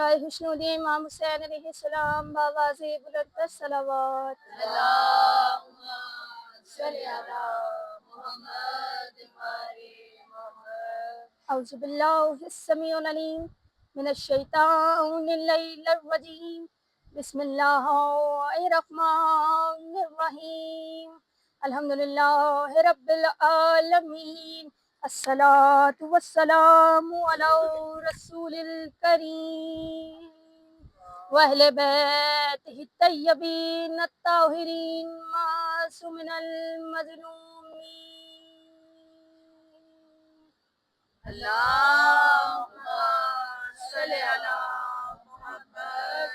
برائے حسنود امام حسین علیہ السلام باواز بلند صلوات اللہم صلی علی محمد محمد. اعوذ باللہ السمیع العلیم من الشیطان اللعین الرجیم بسم اللہ الرحمن الرحیم الحمدللہ رب العالمین الصلاة والسلام علی رسول الکریم وَأَهْلِ بَيْتِهِ الطَّيِّبِينَ الطَّاهِرِينَ مَعْصُومِينَ الْمَظْلُومِينَ اللہم صلی علی محمد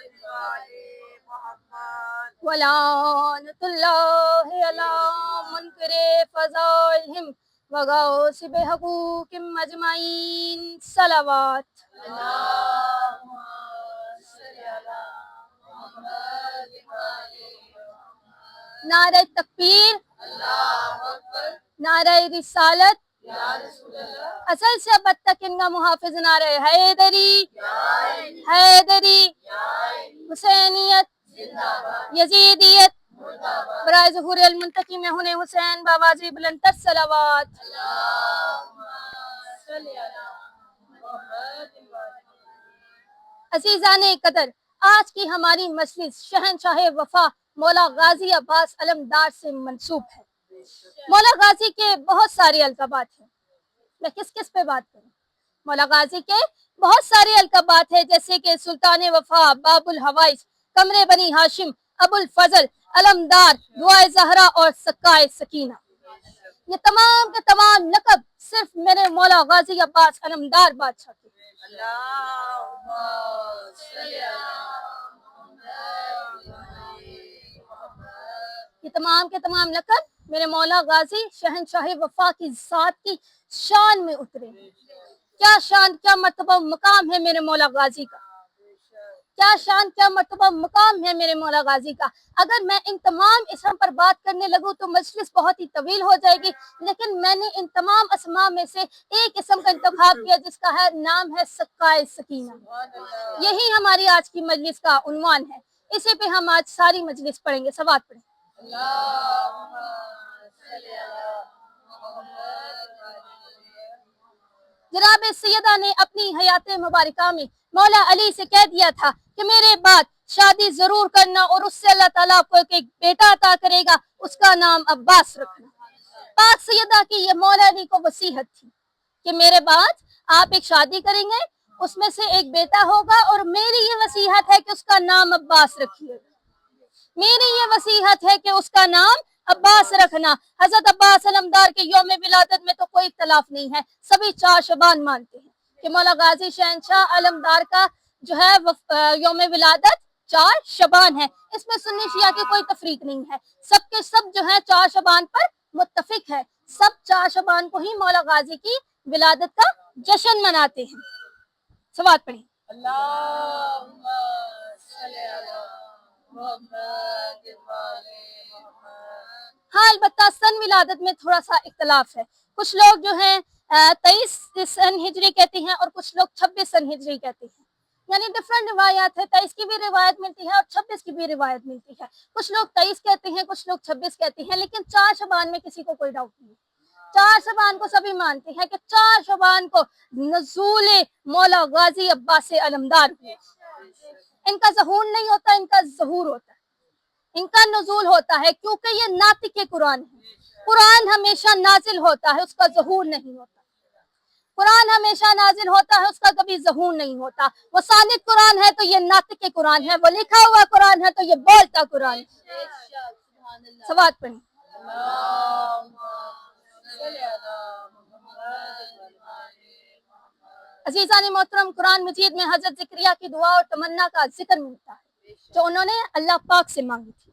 محمد. وَلَعْنَةُ اللَّهِ عَلَى مُنْكِرِ فَضَائِلِهِمْ وَغَاصِبِ حُقُوقِهِمْ أَجْمَعِينَ صلوات. اللہم صلی علی محمد محمد. نعرہ تکبیر، اللہ اکبر. نعرہ رسالت، یا رسول اللہ. اصل سے اب تک ان کا محافظ نعرہ حیدری، یا علی. حیدری، یا علی. حسینیت، زندہ باد. یزیدیت، مردہ باد. برائے ظہور المنتقی میں ہونے حسین باواز بلند صلوات. اللہم صلی علی محمد. عزیزان قدر، آج کی ہماری مجلس شہنشاہ وفا مولا غازی عباس علمدار سے منسوب ہے. مولا غازی کے بہت سارے القابات ہیں، میں کس کس پہ بات کروں؟ مولا غازی کے بہت سارے القابات ہیں، جیسے کہ سلطان وفا، باب الحوائج، قمر بنی ہاشم، ابو الفضل، علمدار، دعائے زہرا اور سکائے سکینہ. یہ تمام کے تمام لقب صرف میرے مولا غازی عباس علمدار بادشاہ کے. اللہم صلی علی محمد. یہ تمام کے تمام لقب میرے مولا غازی شہنشاہ وفا کی ذات کی شان میں اترے. کیا شان، کیا مرتبہ مقام ہے میرے مولا غازی کا، کیا شان، کیا مرتبہ مقام ہے میرے مولا غازی کا. اگر میں ان تمام اسم پر بات کرنے لگوں تو مجلس بہت ہی طویل ہو جائے گی، لیکن میں نے ان تمام اسماء میں سے ایک اسم کا انتخاب کیا جس کا نام ہے سکائے سکینہ. یہی ہماری آج کی مجلس کا عنوان ہے، اسی پہ ہم آج ساری مجلس پڑھیں گے. سوات پڑھیں. اللہم صلی علی محمد. جناب سیدہ نے اپنی حیات مبارکہ میں مولا علی سے کہہ دیا تھا کہ میرے بعد شادی ضرور کرنا اور اس سے اللہ تعالیٰ کو ایک بیٹا عطا کرے گا، اس کا نام عباس رکھنا. پاک سیدہ کی یہ مولا علی کو وصیحت تھی کہ میرے بعد آپ ایک شادی کریں گے، اس میں سے ایک بیٹا ہوگا، اور میری یہ وصیحت ہے کہ اس کا نام عباس رکھیے گا. میری یہ وصیحت ہے کہ اس کا نام عباس رکھنا. حضرت عباس علمدار کے یوم ولادت میں تو کوئی اختلاف نہیں ہے، سبھی 4 شعبان مانتے ہیں کہ مولا غازی شہنشاہ علمدار کا جو ہے یوم ولادت 4 شعبان ہے. اس میں سنی شیعہ کی کوئی تفریق نہیں ہے، سب کے سب جو ہے 4 شعبان پر متفق ہے. سب 4 شعبان کو ہی مولا غازی کی ولادت کا جشن مناتے ہیں. سوات پڑھیں. اللہم صلی علی محمد. ہاں البتہ سن ولادت میں تھوڑا سا اختلاف ہے. کچھ لوگ جو ہیں 23 سن ہجری کہتے ہیں اور کچھ لوگ 26 سن ہجری کہتے ہیں، یعنی ڈفرنٹ روایات ہے. 23 کی بھی روایت ملتی ہے اور 26 کی بھی روایت ملتی ہے. کچھ لوگ 23 کہتے ہیں، کچھ لوگ 26 کہتے ہیں، لیکن 4 شعبان میں کسی کو کوئی ڈاؤٹ نہیں ہے. 4 شعبان کو سبھی مانتے ہیں کہ 4 شعبان کو نزول مولا غازی عباس علمدار ہوئے. ان کا ظہور نہیں ہوتا، ان کا ظہور ہوتا ہے، ان کا نزول ہوتا ہے، کیونکہ یہ ناطق قرآن ہے. قرآن ہمیشہ نازل ہوتا ہے، اس کا ظہور نہیں ہوتا. قرآن ہمیشہ نازل ہوتا ہے، اس کا کبھی ظہور نہیں ہوتا. وہ صادق قرآن ہے تو یہ ناطق قرآن ہے، وہ لکھا ہوا قرآن ہے تو یہ بولتا قرآن ہے. سوات پڑھیں. اللہم صلی علی محمد. عزیزان محترم، قرآن مجید میں حضرت زکریا کی دعا اور تمنا کا ذکر ملتا ہے جو انہوں نے اللہ پاک سے مانگی تھی،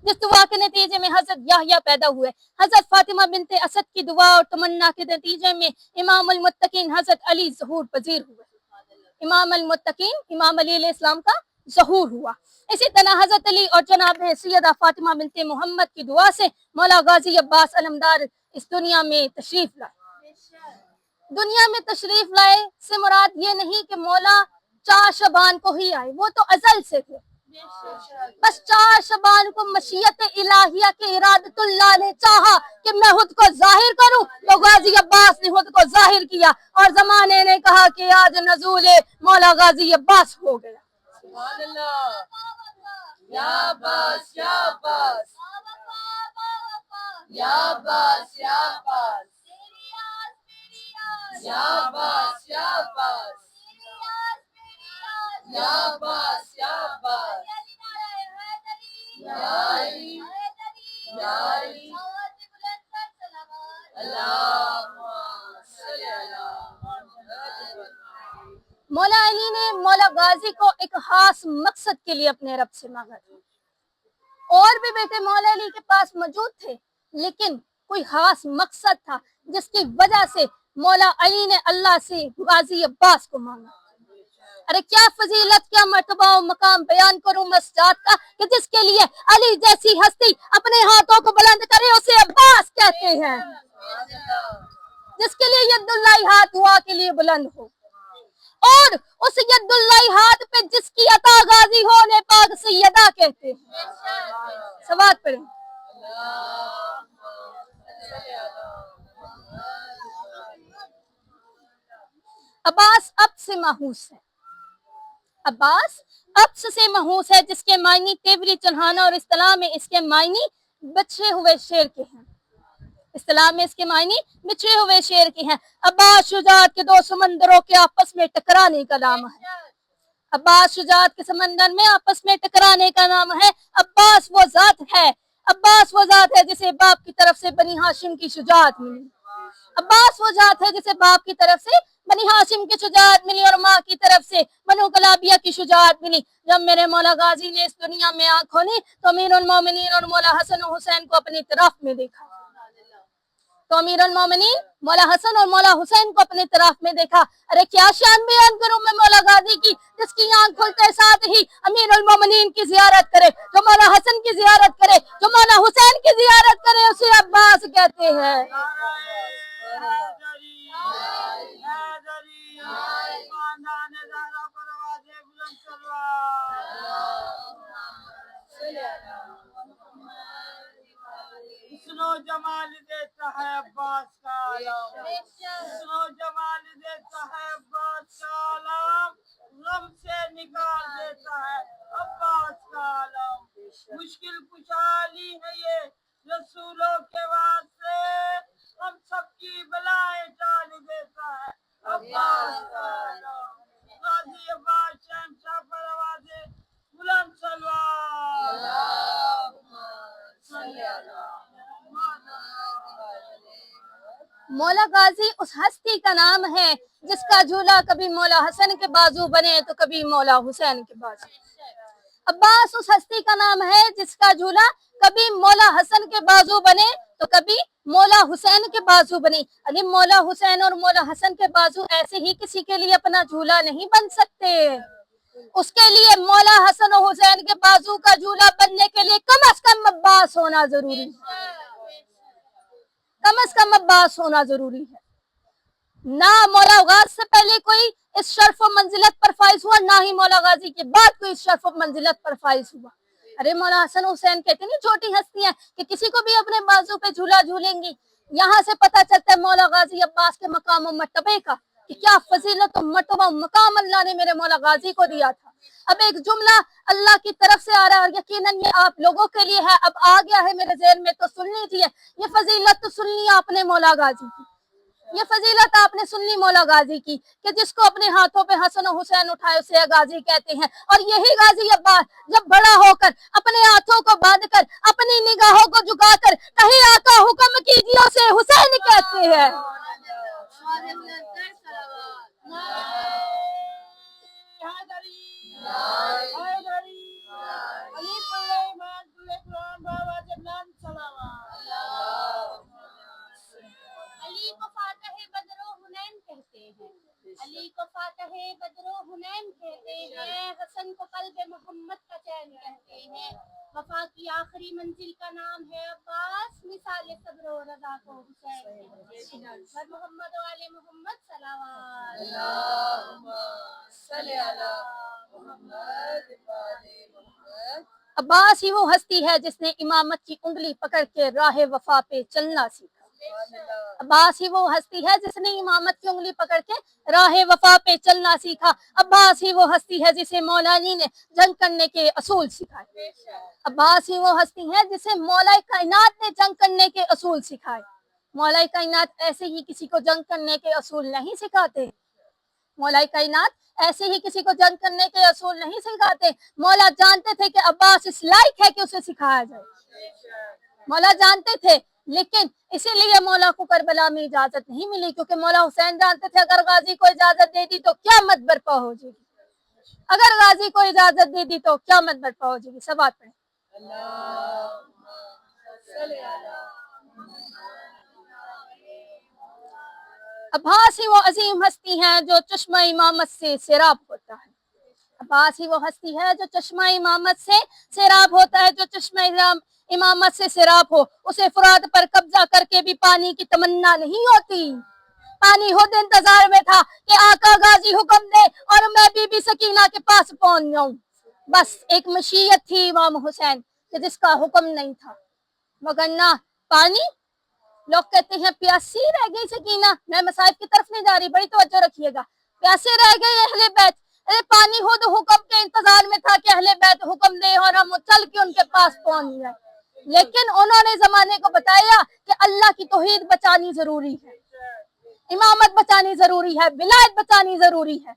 جس دعا کے نتیجے میں حضرت یحییٰ پیدا ہوئے. حضرت فاطمہ بنت اسد کی دعا اور تمنا کے نتیجے میں امام المتقین حضرت علی ظہور پذیر ہوئے. امام المتقین امام علی علیہ السلام کا ظہور ہوا. اسی طرح حضرت علی اور جناب سیدہ فاطمہ بنت محمد کی دعا سے مولا غازی عباس علمدار اس دنیا میں تشریف لائے. دنیا میں تشریف لائے سے مراد یہ نہیں کہ مولا 4 शबान को ही आए, वो तो अजल से थे। बस 4 शबान को मशीयत इलाहिया के इरादतुल्लाह ने चाहा कि मैं खुद को जाहिर करूं, तो गाजी अब्बास ने खुद को जाहिर किया और जमाने ने कहा कि आज नजूल मौला गाजी अब्बास हो गया। सुभान अल्लाह। या अब्बास, या अब्बास, या अब्बास, या अब्बास, या अब्बास, या अब्बास, या अब्बास, या अब्बास, या अली, या अली, अल्लाहुम्मा सल्ली अला मुहम्मद। मौला अली ने मौला गाजी को एक खास मकसद के लिए अपने रब से मांगा था। और भी बेटे मौला अली के पास मौजूद थे, लेकिन कोई खास मकसद था जिसकी वजह से मौला अली ने अल्लाह से गाजी अब्बास को मांगा। अरे क्या फजीलत, क्या मर्तबा और मकाम बयान करूं मैं उस जात का कि जिसके लिए अली जैसी हस्ती अपने हाथों को बुलंद करे उसे अब्बास कहते हैं, जिसके लिए यदुल्लाही हाथ दुआ के लिए बुलंद हो, और उस यदुल्लाही हाथ पे जिसकी अता गाजी होने पाक सैयदा कहते हैं। सवाल पढ़ें। अब्बास अब्स से महूस है, अब्बास अब्स से महूस है, जिसके मायनी तेवरी चढ़ाना और इस्तिलाह में इसके मायनी बचे हुए शेर के हैं। इस्तिलाह में इसके मायनी बिछड़े हुए शेर के हैं। अब्बास शुजात के 2 समंदरों के आपस में टकराने का नाम है। अब्बास शुजात के समंदर में आपस में टकराने का नाम है। अब्बास वो जात है, अब्बास वो जात है जिसे बाप की तरफ से बनी हाशिम की शुजात मिली। अब्बास वो जात है जिसे बाप की तरफ से बनी हाशिम की शुजात मिली और माँ की तरफ से बनु कलाबिया की शुजात मिली। जब मेरे मौला गाजी ने इस दुनिया में आंख खोली तो अमीरुल मोमिनीन और मौला हसन और हुसैन को अपनी तरफ में देखा, तो अमीरुल मोमिनीन मौला हसन और मौला हुसैन को अपनी तरफ में देखा। अरे क्या शान बयान करूं मैं मौला गाजी की, जिसकी आंख खुलते साथ ही अमीरुल मोमिनीन की जियारत करे, जो मौला हसन की जियारत करे, जो मौला हुसैन की जियारत करे, उसे अब्बास कहते हैं। सुनो जमाल देता है अब्बास का आलम, सुनो जमाल देता है अब्बास का आलम, गम से निकाल देता है अब्बास का आलम। मुश्किल कुशाली है ये रसूलों के वास्ते, हम सबकी बलाएं टाल देता है अब्बास का आलम। गाजी अब्बास शहंशाह पर आवाज़े बुलंद सलवार। मौला गाजी उस हस्ती का नाम है जिसका झूला कभी मौला हसन के बाजू बने तो कभी मौला हुसैन के बाजू। अब्बास उस हस्ती का नाम है जिसका झूला कभी मौला हसन के बाजू बने तो कभी मौला हुसैन के बाजू बने। अली मौला हुसैन और मौला हसन के बाजू ऐसे ही किसी के लिए अपना झूला नहीं बन सकते, उसके लिए मौला हसन और हुसैन के बाजू का झूला बनने के लिए कम से कम अब्बास होना जरूरी है, कम से कम अब्बास होना जरूरी है। ना मौला गाज से पहले कोई इस शर्फ और मंजिलत पर फाइज हुआ, ना ही मौला गाजी के बाद कोई इस शर्फ और मंजिलत पर फाइज हुआ। अरे मौला हसन हुसैन कहते नहीं छोटी हस्तियां कि किसी को भी अपने बाजू पे झूला झूलेंगी। यहाँ से पता चलता है मौला गाजी अब्बास के मकाम और मर्तबे का कि क्या फजीलत और मर्तबा मकाम अल्लाह ने मेरे मौला गाजी को दिया था। अब एक जुमला अल्लाह की तरफ से आ रहा है और यकीनन ये आप लोगों के लिए है, अब आ गया है मेरे ज़हन में तो सुन लीजिए। ये फजीलत तो सुन ली आपने मौला गाजी की, ये फजीलत आपने सुन ली मौला गाजी की कि जिसको अपने हाथों पे हसन और हुसैन उठाए उसे गाजी कहते हैं। और यही गाजी अब्बास जब बड़ा होकर अपने हाथों को बांध कर अपनी निगाहों को झुकाकर कहे आका हुक्म कीजिए उसे हुसैन कहते हैं। अली को फातह बदरो हुनैन कहते हैं, अली को फातह बदरो हुनैन कहते हैं, हसन को कल्ब मोहम्मद का चैन कहते हैं। वफा की आखिरी मंजिल का नाम है अब्बास, मिसाल सब्र और रज़ा को हुसैन कहते हैं। मोहम्मद वाले मोहम्मद सलावत। عباس ہی وہ ہستی ہے جس نے امامت کی انگلی پکڑ کے راہ وفا پہ چلنا سیکھا. عباس ہی وہ ہستی ہے جس نے امامت کی انگلی پکڑ کے راہ وفا پہ چلنا سیکھا. عباس ہی وہ ہستی ہے جسے مولا علی نے جنگ کرنے کے اصول سکھائے. عباس ہی وہ ہستی ہے جسے مولا کائنات نے جنگ کرنے کے اصول سکھائے. مولا کائنات ایسے ہی کسی کو جنگ کرنے کے اصول نہیں سکھاتے. مولا کائنات ایسے ہی کسی کو جنگ کرنے کے اصول نہیں سکھاتے. مولا جانتے تھے کہ عباس اس لائق ہے کہ اسے سکھایا جائے. مولا جانتے تھے، لیکن اسی لیے مولا کو کربلا میں اجازت نہیں ملی، کیونکہ مولا حسین جانتے تھے اگر غازی کو اجازت دے دی تو قیامت برپا ہو جائے گی. اگر غازی کو اجازت دے دی تو قیامت برپا ہو جائے گی. سب بات پڑھیں. عباس ہی وہ عظیم ہستی ہے جو چشمہ امامت سے سیراب ہوتا ہے. عباس ہی وہ ہستی ہے جو چشمہ امامت سے سیراب ہوتا ہے. جو چشمہ امامت سے سیراب ہو اسے فرات پر قبضہ کر کے بھی پانی کی تمنا نہیں ہوتی. پانی خود انتظار میں تھا کہ آقا غازی حکم دے اور میں بی بی سکینہ کے پاس پہنچ جاؤں. بس ایک مشیت تھی امام حسین کہ جس کا حکم نہیں تھا. وگرنہ پانی، لوگ کہتے ہیں پیاسی رہ گئی سکینہ. میں مصائب کی طرف نہیں جا رہی، بڑی توجہ رکھیے گا. پیاسے رہ گئے اہل بیت. ارے پانی خود حکم کے انتظار میں تھا کہ اہل بیت حکم دے اور ہم چل کے ان کے پاس پہنچ جائیں. لیکن انہوں نے زمانے کو بتایا کہ اللہ کی توحید بچانی ضروری ہے، امامت بچانی ضروری ہے، ولایت بچانی ضروری ہے.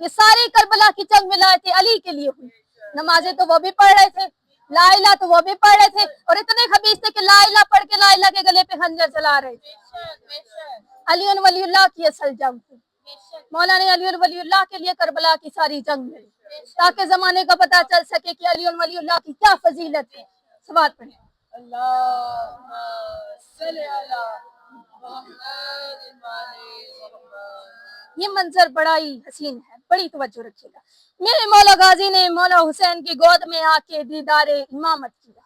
یہ ساری کربلا کی جنگ ولایت علی کے لیے ہوئی. نمازیں تو وہ بھی پڑھ رہے تھے، لا الہ تو وہ بھی پڑھ رہے تھے، اور اتنے خبیث تھے کہ لا الہ پڑھ کے لا الہ کے گلے پہ خنجر چلا رہے تھے. علی ولی اللہ کی اصل جنگ تھی. مولا نے علی ولی اللہ کے لیے کربلا کی ساری جنگ لڑی تاکہ زمانے کا پتہ چل سکے کہ علی ولی اللہ کی کیا فضیلت ہے. سبات پڑھیں. یہ منظر بڑا ہی حسین ہے، بڑی توجہ رکھیے گا. میرے مولا غازی نے مولا حسین کی گود میں آ کے دیدار امامت کیا.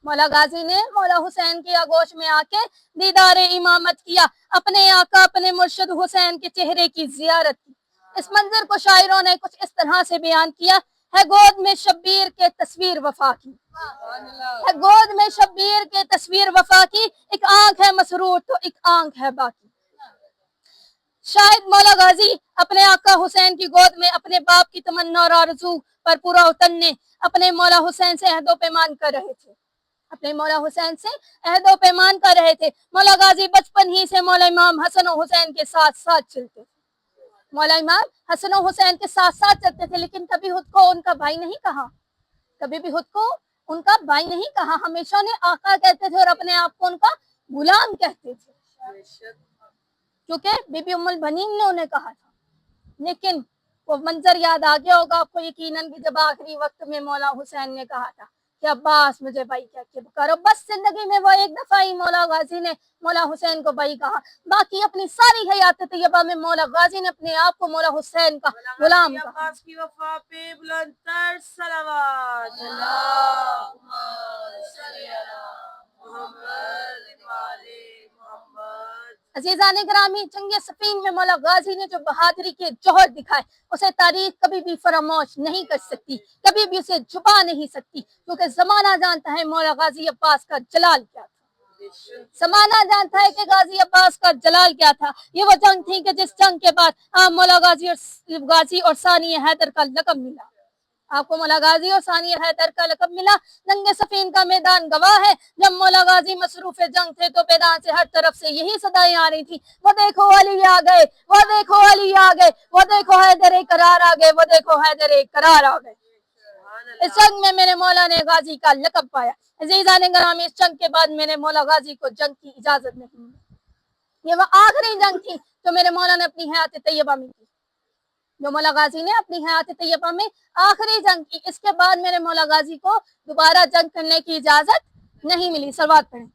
مولا غازی نے مولا حسین کی آغوش میں آ کے دیدار امامت کیا. اپنے آقا اپنے مرشد حسین کے چہرے کی زیارت کی. اس منظر کو شاعروں نے کچھ اس طرح سے بیان کیا ہے: گود میں شبیر کے تصویر وفا کی، ہے گود میں شبیر کے تصویر وفا کی، ایک آنکھ ہے مسرور تو ایک آنکھ ہے باقی. شاید مولا غازی اپنے آقا حسین کی گود میں اپنے باپ کی تمنا اور آرزو پر پورا اترنے اپنے مولا حسین سے عہد و پیمان کر رہے تھے. اپنے مولا حسین سے عہد و پیمان کر رہے تھے. مولا غازی بچپن ہی سے مولا امام حسن و حسین کے ساتھ ساتھ چلتے تھے. مولا امام حسن و حسین کے ساتھ ساتھ چلتے تھے، لیکن کبھی خود کو ان کا بھائی نہیں کہا. کبھی بھی خود کو ان کا بھائی نہیں کہا. ہمیشہ انہیں آقا کہتے تھے اور اپنے آپ کو ان کا غلام کہتے تھے، کیونکہ بی بی ام البنین نے انہیں کہا تھا. لیکن وہ منظر یاد آ گیا ہوگا آپ کو یقیناً کہ جب آخری وقت میں مولا حسین نے کہا تھا کہ عباس مجھے بھائی کہہ کے پکارو. بس زندگی میں وہ ایک دفعہ ہی مولا غازی نے مولا حسین کو بھائی کہا. باقی اپنی ساری حیات طیبہ میں مولا غازی نے اپنے آپ کو مولا حسین کا غلام کہا. عباس کی وفا پہ بلند تر صلوات. اللہم صلی علی محمد وعلی محمد. عزیزان گرامی، جنگ صفین میں مولا غازی نے جو بہادری کے جوہر دکھائے اسے تاریخ کبھی بھی فراموش نہیں کر سکتی، کبھی بھی اسے چھپا نہیں سکتی، کیونکہ زمانہ جانتا ہے مولا غازی عباس کا جلال کیا تھا. زمانہ جانتا ہے کہ غازی عباس کا جلال کیا تھا. یہ وہ جنگ تھی کہ جس جنگ کے بعد مولا غازی اور ثانی حیدر کا لقب ملا. آپ کو مولا غازی اور ثانی حیدر کا لقب ملا. جنگ صفین کا میدان گواہ ہے. جب مولا غازی مصروف جنگ تھے تو میدان سے ہر طرف سے یہی صدائیں آ رہی تھی: وہ دیکھو علی آ گئے، وہ دیکھو علی آ گئے، وہ دیکھو حیدر قرار آ گئے، وہ دیکھو حیدر قرار آ گئے. اس جنگ میں میرے مولا نے غازی کا لقب پایا. عزیزان گرامی، اس جنگ کے بعد میرے مولا غازی کو جنگ کی اجازت نہیں ملی. یہ وہ آخری جنگ تھی جو میرے مولا نے اپنی حیات طیبہ میں کی، جو مولا غازی نے اپنی حیات طیبہ میں آخری جنگ کی. اس کے بعد میرے مولا غازی کو دوبارہ جنگ کرنے کی اجازت نہیں ملی. صلوات پڑھیں.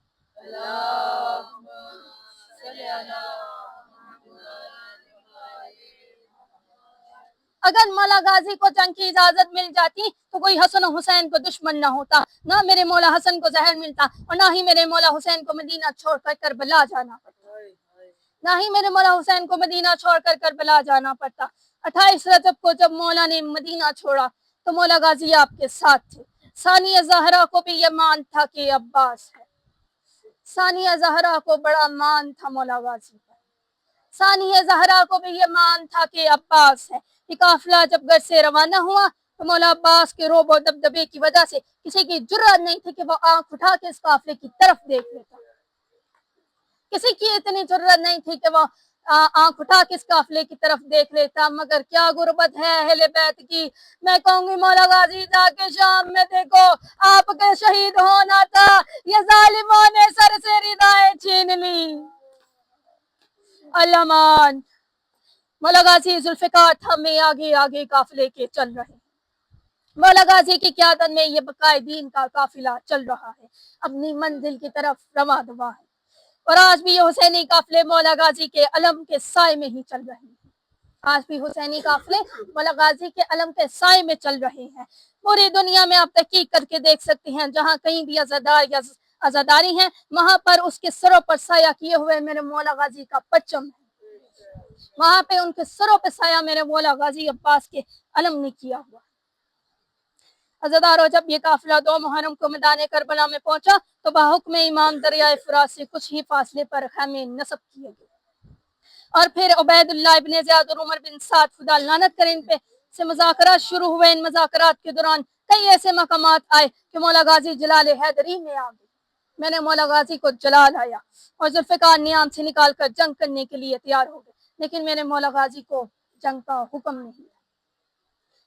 اگر مولا غازی کو جنگ کی اجازت مل جاتی تو کوئی حسن و حسین کو دشمن نہ ہوتا، نہ میرے مولا حسن کو زہر ملتا، اور نہ ہی میرے مولا حسین کو مدینہ چھوڑ کر کربلا جانا پڑتا. نہ ہی میرے مولا حسین کو مدینہ چھوڑ کر کربلا جانا پڑتا. 28 रजब को जब मौला ने मदीना छोड़ा तो मौला गाजी आपके साथ थे। सानिया ज़हरा को भी ये मान था कि अब्बास है। सानिया ज़हरा को बड़ा मान था मौला गाजी पर। सानिया ज़हरा को भी ये मान था कि अब्बास है। ये काफिला जब घर से रवाना हुआ तो मौला अब्बास के रोब और दबदबे की वजह से किसी की जुर्रत नहीं थी कि वो आंख उठा के इस काफिले की तरफ देख लेता। किसी की इतनी जुर्रत नहीं थी कि वो आंख उठा के इस काफिले की तरफ देख लेता। मगर क्या गुर्बत है अहले बैत की। मैं कहूंगी मौला गाजी जाके शाम में देखो, आपके शहीद होना था, ये जालिमों ने सर से रिदाएं छीन ली। अल्लामान मौला गाजी जुल्फिकार हमें आगे आगे काफिले के चल रहे। मौला गाजी की क़यादत में ये बकाए दीन का काफिला चल रहा है, अपनी मंजिल की तरफ रवा दवा है। और आज भी ये हुसैनी काफिले मौला गाजी के अलम के साए में ही चल रहे हैं। आज भी हुसैनी काफिले मौला गाजी के अलम के साए में चल रहे हैं। पूरी दुनिया में आप तहकीक करके देख सकते हैं, जहाँ कहीं भी अज़ादार या अज़ादारी हैं, वहां पर उसके सरों पर साया किए हुए मेरे मौला गाजी का परचम है। वहां पे उनके सरों पे साया मेरे मौला गाजी अब्बास के अलम ने किया हुआ। अज़ादारों, जब ये काफिला 2 मुहर्रम को मैदान करबला में पहुंचा तो बाहुक्म इमाम दरियाए फुरात से कुछ ही फासले पर खैमे नस्ब किए गए और फिर उबैदुल्लाह इब्ने ज़ियाद और उमर बिन साद खुदा लानत करें इन पे से मुज़ाकरात शुरू हुए। इन मुज़ाकरात के दौरान कई ऐसे मकामात आए कि मौला गाजी जलाल हैदरी में आ गए। मैंने मौला गाजी को जलाल आया और जुल्फ़िकार नियाम से निकाल कर जंग करने के लिए तैयार हो गए, लेकिन मेरे मौला गाजी को जंग का हुक्म नहीं।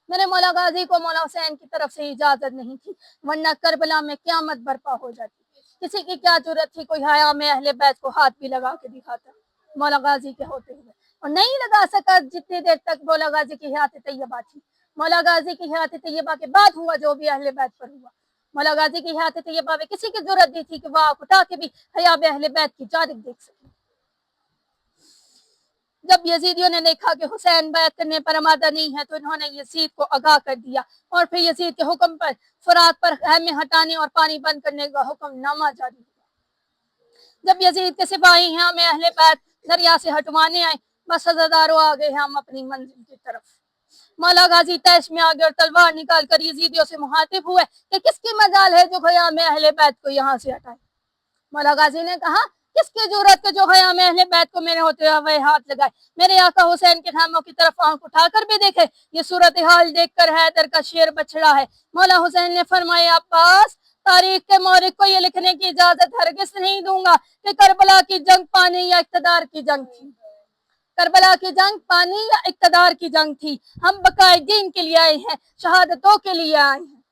मेरे मौला गाजी को मौला हुसैन की तरफ से इजाजत नहीं थी, वरना करबला में क़यामत बर्पा हो जाती। किसी की क्या जरूरत थी कोई हया में अहले बैत को हाथ भी लगा के दिखाता मौला गाजी के होते हुए, और नहीं लगा सका जितनी देर तक मौला गाजी की हयात तैयबा थी। मौला गाजी की हयात तैयबा के बाद हुआ जो भी अहले बैत पर हुआ। मौला गाजी की हयात तैयबा में किसी की जरूरत नहीं थी कि वह आँख उठा के भी हया में अहले बैत की जानिब देख सके। जब यजीदियों ने देखा कि हुसैन बैत करने पर आमादा नहीं है तो इन्होंने यजीद को आगाह कर दिया और फिर यजीद के हुक्म पर फुरात पर खैमे हटाने और पानी बंद करने का हुक्मनामा जारी हुआ। जब यजीद के सिपाही हमें अहले बैत दरिया से हटवाने आए, बस अज़ादारों आ गए हम अपनी मंजिल की तरफ। मौला गाजी तैश में आ गए और तलवार निकाल कर यजीदियों से मुहातिब हुए कि किसकी मजाल है जो खया में अहले बैत को यहाँ से हटाए। मौला गाजी ने कहा, किसकी जरूरत के जो हया में अहले बैत को मेरे होते हुए हाथ लगाए, मेरे आका हुसैन के खामों की तरफ आंख उठाकर भी देखे। ये सूरत हाल देखकर हैदर का शेर बछड़ा है। मौला हुसैन ने फरमाया, अब्बास तारीख के मौरिख को ये लिखने की इजाजत हरगिज नहीं दूंगा कि करबला की जंग पानी या इक़्तिदार की जंग थी। करबला की जंग पानी या इक़्तिदार की जंग थी। हम बकाए दीन के लिए आए हैं, शहादतों के लिए आए हैं।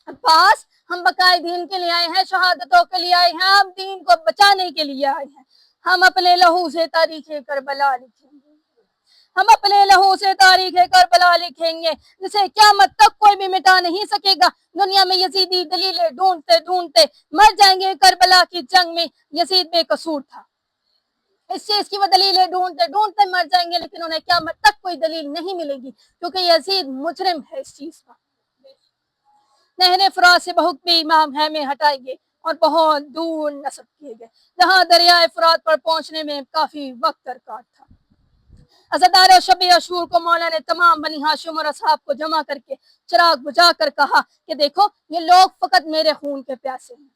अब्बास, हम बकाए दीन के लिए आए हैं, शहादतों के लिए आए हैं, हम दीन को बचाने के लिए आए हैं। हम अपने लहू से तारीख़ करबला लिखेंगे, हम अपने लहू से तारीख़ करबला लिखेंगे जिसे क़यामत तक कोई भी मिटा नहीं सकेगा। दुनिया में यजीदी दलीलें ढूंढते ढूंढते मर जाएंगे। करबला की जंग में यजीद बेकसूर था, इस चीज की वो दलीलें ढूंढते ढूंढते मर जाएंगे, लेकिन उन्हें क़यामत तक कोई दलील नहीं मिलेगी क्योंकि यजीद मुजरिम है इस चीज का। नहरे फुरात से बहुक्म इमाम हैमे हटाएंगे और बहुत दूर नस्ब किए गए, जहाँ दरियाए फुरात पर पहुंचने में काफी वक्त दरकार था। अज़ादार शब अशूर को मौला ने तमाम बनी हाशिम और असहाब को जमा करके चिराग बुझा कर कहा कि देखो, ये लोग फकत मेरे खून के प्यासे हैं,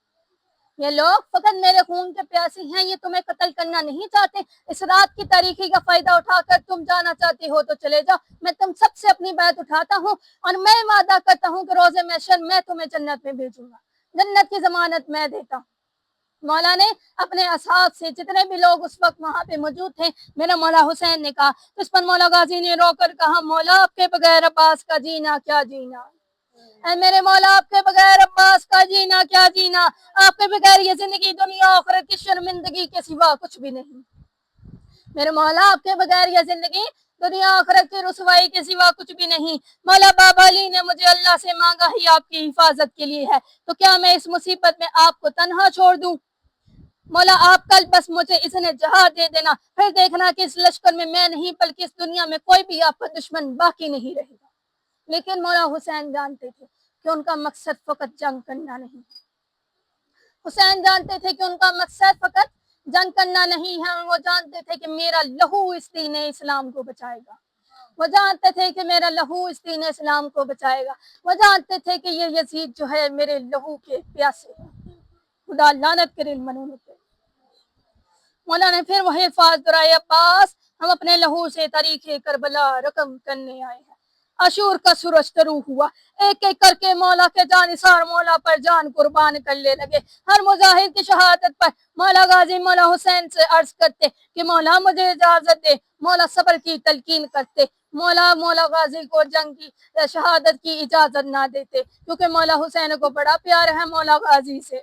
ये लोग फकत मेरे खून के प्यासे हैं, ये तुम्हें कत्ल करना नहीं चाहते। इस रात की तारीखी का फायदा उठाकर तुम जाना चाहते हो तो चले जाओ, मैं तुम सबसे अपनी बैत उठाता हूँ और मैं वादा करता हूँ कि रोज़े महशर मैं तुम्हें जन्नत में भेजूंगा, जन्नत की जमानत मैं देता हूँ। मौला ने अपने असहाब से, जितने भी लोग उस वक्त वहां पे मौजूद थे, मेरा मौला हुसैन ने कहा, तो इस पर मौला गाजी ने रोकर कहा, मौला आपके बगैर अब्बास का जीना क्या जीना, ऐ मेरे मौला आपके बगैर अब्बास का जीना क्या जीना, आपके बगैर ये जिंदगी दुनिया आखिरत की शर्मिंदगी के सिवा कुछ भी नहीं। मेरे मौला आपके बगैर ये जिंदगी दुनिया आखिरत की रुसवाई के सिवा कुछ भी नहीं। मौला बाबा अली ने मुझे अल्लाह से मांगा ही आपकी हिफाजत के लिए है, तो क्या मैं इस मुसीबत में आपको तन्हा छोड़ दूं। मौला आप कल बस मुझे इसने जहाज दे देना, फिर देखना कि इस लश्कर में मैं नहीं बल्कि इस दुनिया में कोई भी आपका दुश्मन बाकी नहीं रहेगा। लेकिन मौला हुसैन जानते थे कि उनका मकसद फकत जंग करना नहीं, हुसैन जानते थे कि उनका मकसद फकत जंग करना नहीं है। वो जानते थे कि मेरा लहू इस दीन इस्लाम को बचाएगा, وہ جانتے تھے کہ میرا لہو اس دین اسلام کو بچائے گا، وہ جانتے تھے کہ یہ یزید جو ہے میرے لہو کے پیاسے ہیں، خدا لعنت کرے ان منونوں پہ۔ مولا نے پھر وہی الفاظ دہرائے، عباس ہم اپنے لہو سے تاریخ کربلا رقم کرنے آئے ہیں۔ عاشور کا سورج طلوع ہوا، ایک ایک کر کے مولا کے جانثار مولا پر جان قربان کرنے لگے۔ ہر مجاہد کی شہادت پر مولا غازی مولا حسین سے عرض کرتے کہ مولا مجھے اجازت دے، مولا صبر کی تلقین کرتے، مولا غازی کو جنگ کی شہادت کی اجازت نہ دیتے، کیونکہ مولا حسین کو بڑا پیار ہے مولا غازی سے۔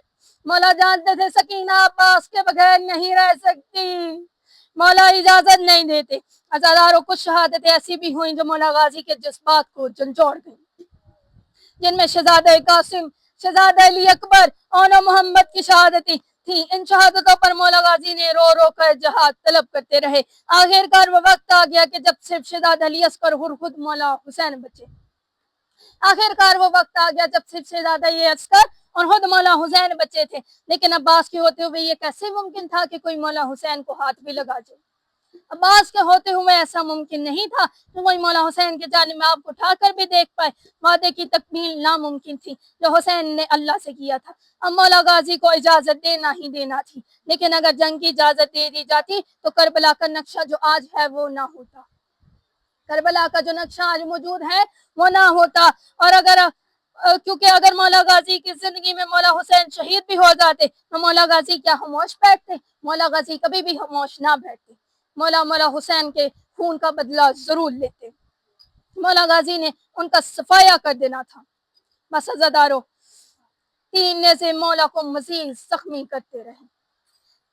مولا جانتے تھے سکینہ عباس کے بغیر نہیں رہ سکتی، مولا اجازت نہیں دیتے۔ عزاداروں کچھ شہادتیں ایسی بھی ہوئیں جو مولا غازی کے جذبات کو جھنجھوڑ گئیں، جن میں شہزادہ قاسم، شہزادہ علی اکبر اور محمد کی شہادتیں تھیں۔ ان شہادتوں پر مولا غازی نے رو رو کر جہاد طلب کرتے رہے۔ آخر کار وہ وقت آ گیا کہ جب صرف شہزادہ علی اصغر اور خود مولا حسین بچے۔ آخر کار وہ وقت آ گیا جب صرف شہزادہ یہ اصغر اور خود مولا حسین بچے تھے، لیکن عباس کے ہوتے ہوئے یہ کیسے ممکن تھا کہ کوئی مولا حسین کو ہاتھ بھی لگا جائے؟ عباس کے ہوتے ہوئے ایسا ممکن نہیں تھا کہ کوئی مولا حسین کے جانب میں آپ اٹھا کر بھی دیکھ پائے۔ وعدے کی تکمیل ناممکن تھی جو حسین نے اللہ سے کیا تھا۔ اب مولا غازی کو اجازت دینا ہی دینا تھی، لیکن اگر جنگ کی اجازت دے دی جاتی تو کربلا کا نقشہ جو آج ہے وہ نہ ہوتا، کربلا کا جو نقشہ آج موجود ہے وہ نہ ہوتا۔ اور کیونکہ اگر مولا غازی کی زندگی میں مولا حسین شہید بھی ہو جاتے تو مولا غازی کیا خاموش بیٹھتے؟ مولا غازی کبھی بھی خاموش نہ بیٹھتے، مولا حسین کے خون کا بدلہ ضرور لیتے۔ مولا غازی نے ان کا صفایا کر دینا تھا۔ بس عزادارو، تین نیزے مولا کو مزید زخمی کرتے رہے،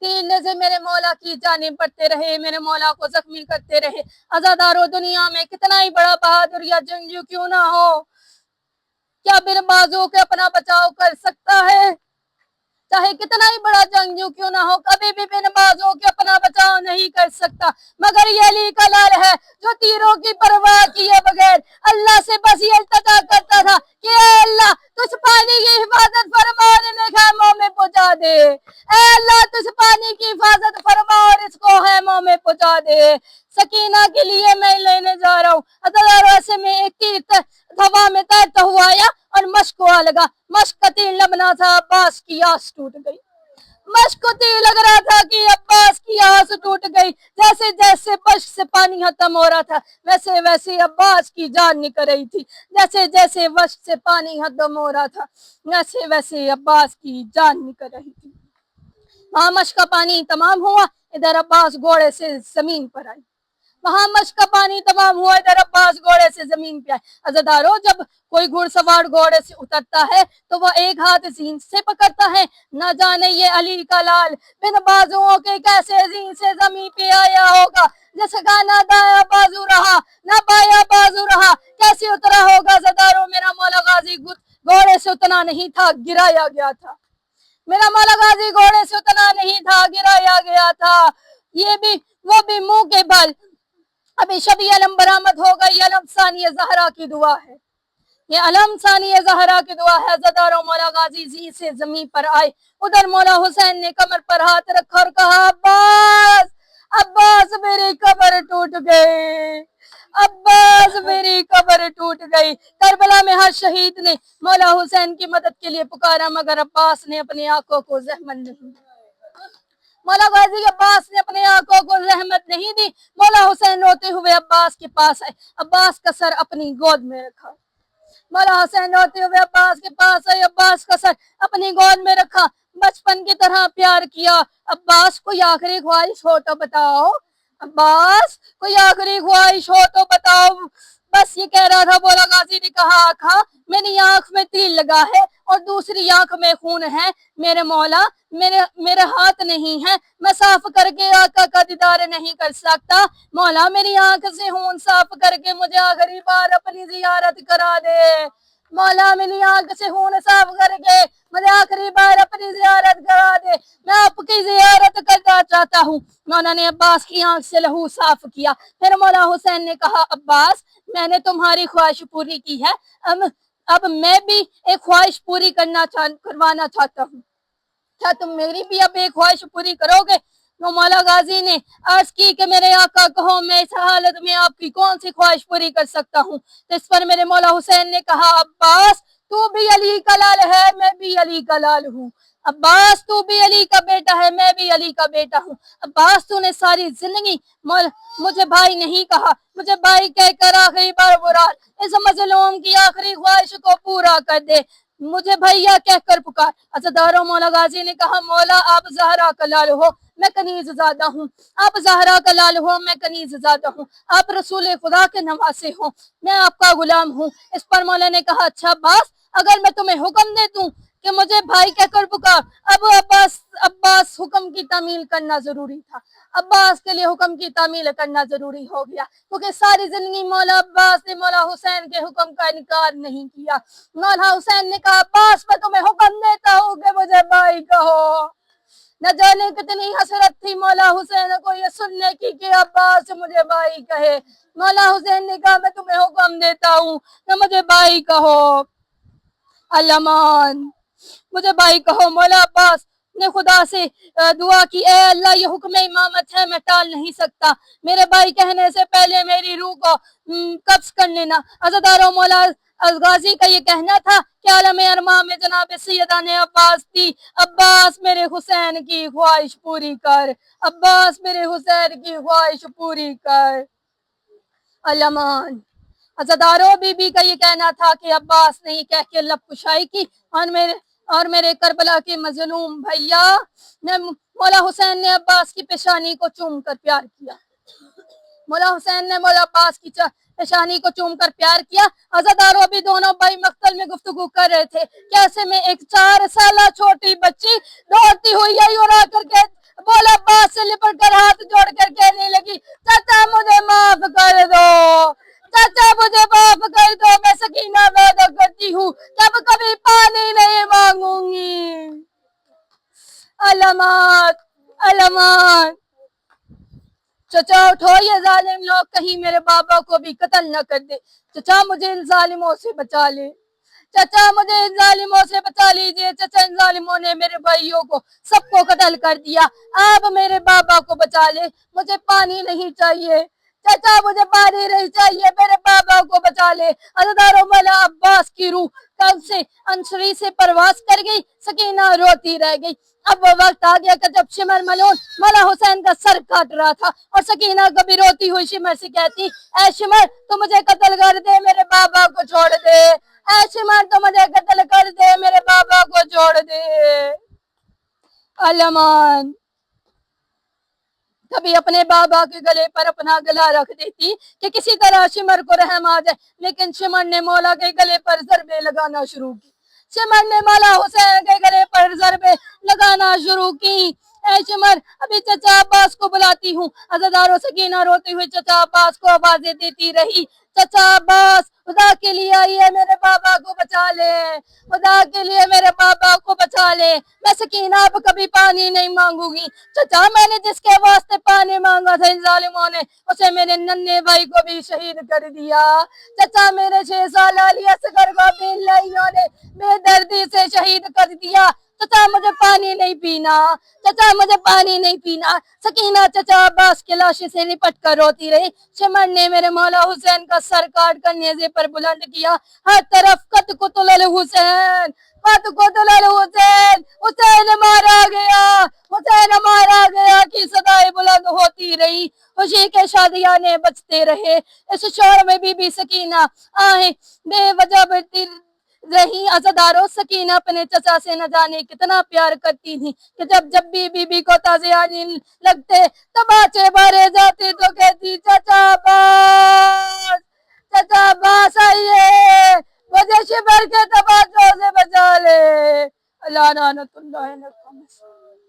تین نیزے میرے مولا کی جانب بڑھتے رہے، میرے مولا کو زخمی کرتے رہے۔ عزادارو، دنیا میں کتنا ہی بڑا بہادر یا جنگجو کیوں نہ ہو، کیا بن بازو کے اپنا بچاؤ کر سکتا ہے؟ چاہے کتنا ہی بڑا جنگجو کیوں نہ ہو، کبھی بھی بن بازو کے اپنا بچاؤ نہیں کر سکتا۔ مگر یہ علی کا لال ہے جو تیروں کی پرواہ کیے بغیر اللہ سے بس یہ التجا کرتا تھا کہ اے اللہ تجھ پانی کی حفاظت فرما اور انہیں خیموں میں پہنچا دے، اے اللہ تجھ پانی کی حفاظت فرما اور اس کو خیموں میں پہنچا دے۔ سکینہ کے لیے میں لینے جا رہا ہوں۔ عزادارو، ایسے میں ایک تیر ہوا میں تیرتا ہوا آیا اور مشق ہوا لگا، مشق کا تیر لبنا تھا، عباس کی آس ٹوٹ گئی۔ مشق کو تیر لگ رہا تھا کہ عباس کی آس ٹوٹ گئی۔ جیسے جیسے مشق سے پانی ختم ہو رہا تھا ویسے ویسے عباس کی جان نکل رہی تھی، جیسے جیسے مشق سے پانی ختم ہو رہا تھا ویسے ویسے عباس کی جان نکل رہی تھی۔ وہاں مشق کا پانی تمام ہوا، ادھر عباس گھوڑے سے زمین پر آئی۔ وہاں مشق کا پانی تمام ہوا، ادھر عباس گھوڑے سے زمین پہ آئے۔ عزادارو، جب کوئی گھڑ سوار گھوڑے سے اترتا ہے تو وہ ایک ہاتھ زین سے پکڑتا ہے۔ نہ جانے یہ علی کا لال بن بازوؤں کے کیسے زین سے زمین پہ آیا ہوگا، جس کا نہ دایا بازو رہا نہ بایا بازو رہا، کیسے اترا ہوگا؟ عزادارو، میرا مولا غازی گھوڑے سے اتنا نہیں تھا، گرایا گیا تھا۔ میرا مولا غازی گھوڑے سے اتنا نہیں تھا، گرایا گیا تھا۔ وہ بھی منہ کے بل۔ ابھی شبی علم برآمد ہو گئی، علم ثانی زہرا کی دعا ہے، یہ علم ثانی زہرا کی دعا ہے۔ عزادارو، مولا غازی زین سے زمین پر آئے، ادھر مولا حسین نے کمر پر ہاتھ رکھا اور کہا، عباس عباس میری کمر ٹوٹ گئی، عباس میری کمر ٹوٹ گئی۔ کربلا میں ہر شہید نے مولا حسین کی مدد کے لیے پکارا، مگر عباس نے اپنی آنکھوں کو زحمت نہیں دی۔ مولا غازی عباس نے اپنے آنکھوں کو زحمت نہیں دی۔ مولا حسین روتے ہوئے عباس کے پاس آئے، عباس کا سر اپنی گود میں رکھا۔ مولا حسین روتے ہوئے عباس کے پاس آئے، عباس کا سر اپنی گود میں رکھا، بچپن کی طرح پیار کیا۔ عباس، کوئی آخری خواہش ہو تو بتاؤ، عباس کوئی آخری خواہش ہو تو بتاؤ۔ بس یہ کہہ رہا تھا، مولا غازی نے کہا، آقا میری آنکھ میں تیر لگا ہے اور دوسری آنکھ میں خون ہے، میرے مولا میرے ہاتھ نہیں ہے، میں صاف کر کے آقا کا دیدار نہیں کر سکتا، مولا میری آنکھ سے خون صاف کر کے مجھے آخری بار اپنی زیارت کرا دے، مولا میری آنکھ سے خون صاف کر کے مجھے آخری بار اپنی زیارت کرا دے، میں آپ کی زیارت کرنا چاہتا ہوں۔ مولا نے عباس کی آنکھ سے لہو صاف کیا۔ پھر مولا حسین نے کہا، عباس میں نے تمہاری خواہش پوری کی ہے، اب میں بھی ایک خواہش پوری کروانا چاہتا ہوں، کیا تم میری بھی اب ایک خواہش پوری کرو گے؟ तो मौला गाजी ने अर्ज की कि मेरे आका कहो मैं इस हालत में आपकी कौन सी ख्वाहिश पूरी कर सकता हूँ। तो इस पर मेरे मौला हुसैन ने कहा, अब्बास तू भी अली का लाल है, मैं भी अली का लाल हूँ। अब्बास तू भी अली का बेटा है, मैं भी अली का बेटा हूँ। अब्बास तूने सारी जिंदगी मुझे भाई नहीं कहा, मुझे भाई कहकर आखिरी बार बुरा इस मजलूम की आखिरी ख्वाहिश को पूरा कर दे, मुझे भैया कहकर पुकार। अज़दारो मौला गाजी ने कहा, मौला आप ज़हरा का लाल हो, मैं कनीज ज़ादा हूँ। आप ज़हरा का लाल हो, मैं कनीज ज़ादा हूँ। आप रसूल खुदा के नवासे हो, मैं आपका गुलाम हूँ। इस पर मौला ने कहा, अच्छा अब्बास अगर मैं तुम्हें हुक्म दे दूं कि मुझे भाई कहकर पुकार। अब अब्बास हुक्म की तामील करना जरूरी था। अब्बास के लिए हुक्म की तामील करना जरूरी हो गया, क्योंकि सारी जिंदगी मौला अब्बास ने मौला हुसैन के हुक्म का इनकार नहीं किया। मौला हुसैन ने कहा, अब्बास मैं तुम्हें हुक्म देता हूँ कि मुझे भाई कहो। न जाने कितनी हसरत थी मौला हुसैन को ये सुनने की कि अब्बास मुझे भाई कहे। मौला हुसैन ने कहा, मैं तुम्हें हुक्म देता हूँ न मुझे भाई कहो, अल्लामान मुझे भाई कहो। मौला अब्बास ने खुदा से दुआ की, ए अल्लाह ये हुक्म इमामत है, मैं टाल नहीं सकता, मेरे भाई कहने से पहले मेरी रूह को कब्ज कर लेना। अज़दारो मौला गाजी का ये कहना था कि आलम अरमा में जनाब सैयदा ने अब्बास थी, अब्बास मेरे हुसैन की ख्वाहिश पूरी कर, अब्बास मेरे हुसैन की ख्वाहिश पूरी कर, अल्लामान। अज़दारो बीबी का ये कहना था कि अब्बास ने कह के लब कुशाई की और मेरे करबला के मजलूम भैया ने मौला हुसैन ने अब्बास की पेशानी को चूम कर प्यार किया। मौला हुसैन ने मौला अब्बास की पेशानी को चूम कर प्यार किया। अज़दारो भी दोनों भाई मख्तल में गुफ्तगू कर रहे थे कि ऐसे में एक 4 साल छोटी बच्ची दौड़ती हुई आई और आकर के मौला अब्बास से लिपट कर हाथ जोड़ कर कहने लगी, चाचा मुझे माफ कर दो, चाचा मुझे माफ कर दो, मैं सकीना वादा करती हूँ कि अब कभी पानी नहीं मांगूंगी। अलामत अलामत, चचा उठो, ये जालिम लोग कहीं मेरे बाबा को भी कत्ल न कर दे। चचा मुझे इन जालिमों से बचा ले, चचा मुझे इन जालिमों से बचा लीजिए। चचा इन जालिमों ने मेरे भाइयों को सबको कत्ल कर दिया, आप मेरे बाबा को बचा ले, मुझे पानी नहीं चाहिए, चाचा मुझे पानी नहीं चाहिए, मेरे बाबा को बचा ले। अज़दारो मौला अब्बास की रूह कब से अंसरी से परवास कर गई, सकीना रोती रह गई। अब वो वक्त आ गया कि जब शिमर मलून मौला हुसैन का सर काट रहा था और सकीना कभी रोती हुई शिमर से कहती, ऐ शिमर तू मुझे कत्ल कर दे, मेरे बाबा को छोड़ दे, ऐ शिमर तू मुझे कत्ल कर दे, मेरे बाबा को छोड़ दे। अल्लामान कभी अपने बाबा के गले पर अपना गला रख देती कि किसी तरह शिमर को रहम आ जाए, लेकिन शिमर ने मौला के गले पर ज़रबे लगाना शुरू की। शिमर ने मौला हुसैन के गले पर ज़रबे लगाना शुरू की। ऐ शिमर अभी चचा अब्बास को बुलाती हूँ। अज़दारो सकीना रोती हुई चचा अब्बास को आवाजें देती रही, चचा अब्बास खुदा के लिए आइए, मेरे बाबा को बचा ले, खुदा के लिए मेरे बाबा को बचा ले, मैं सकीना अब कभी पानी नहीं मांगूंगी। चचा मैंने जिसके वास्ते पानी मांगा था इन जालिमों ने उसे मेरे नन्हे भाई को भी शहीद कर दिया। चचा मेरे 6 साल असगर को भी इन लाइयों ने बेदर्दी से शहीद कर दिया। चचा मुझे पानी नहीं पीना, चचा मुझे पानी नहीं पीना। सकीना चचा अब्बास के लाशे से लिपट कर रोती रही। शिमर ने मेरे मौला हुसैन का सर काट कर नेज़े पर बुलंद किया, हर तरफ कत कुतुल हुसैन, कत कुतुल हुसैन, हुसैन मारा गया, हुसैन मारा गया की सदाएं बुलंद होती रही। खुशी के शादियाने बजते रहे। इस शोर में बीबी सकीना आहे बेवजह बढ़ती रही। अज़दारो सकीना अपने चचा से न जाने कितना प्यार करती थी कि जब जब भी बीबी को ताज़े आने लगते तमाचे मारे जाते तो कहती, चचा अब्बास आइए, मुझे शिमर के तमाचों से बचा ले। अल्लाह नानतुल्लाह अलैहि।